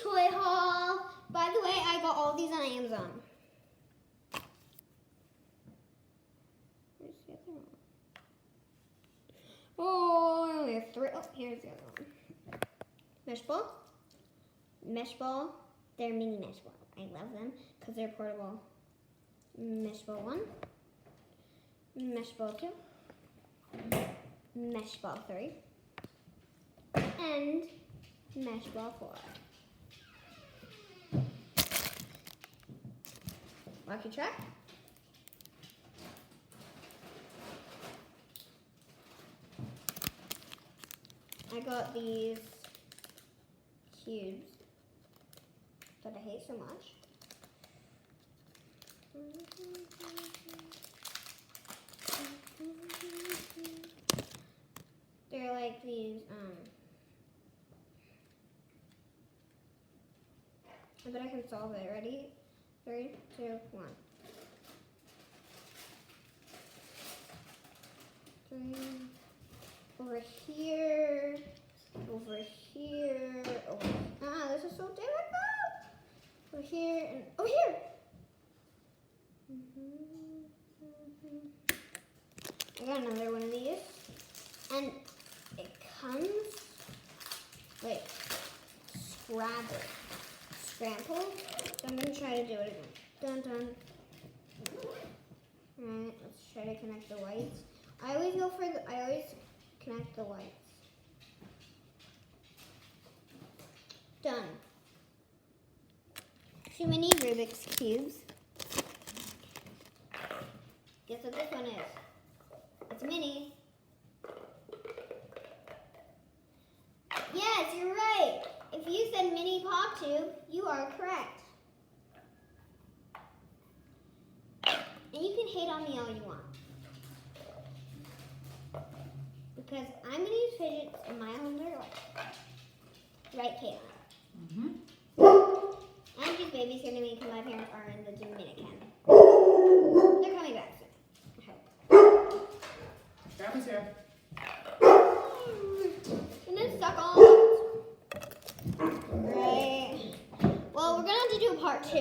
toy haul. By the way, I got all these on Amazon. Where's the other one? Oh, I only have 3. Oh, here's the other one. Mesh ball. Mesh ball. They're mini mesh ball. I love them because they're portable. Mesh ball 1. Mesh ball 2. Mesh ball 3. And mesh ball 4. Rocky track. I got these cubes that I hate so much. They're like these, I bet I can solve it. Ready? 3, 2, 1. 3. Over here. Over here. Over. Ah, this is so difficult. Over here and over here. I got another one of these, and it comes like scrambled. So I'm gonna try to do it again. Dun dun. Alright, let's try to connect the whites. I always connect the whites. Done. Too many Rubik's Cubes. Guess what this one is? It's mini. Yes, you're right. If you said mini pop tube, you are correct. And you can hate on me all you want. Because I'm going to use fidgets in my entire life. Right, Caitlin? Mm-hmm. I'm just babysitting me because my parents are in the Dominican. They're coming back soon. I hope. Grandma's here. And it's stuck on. Right. Well, we're going to have to do part 2.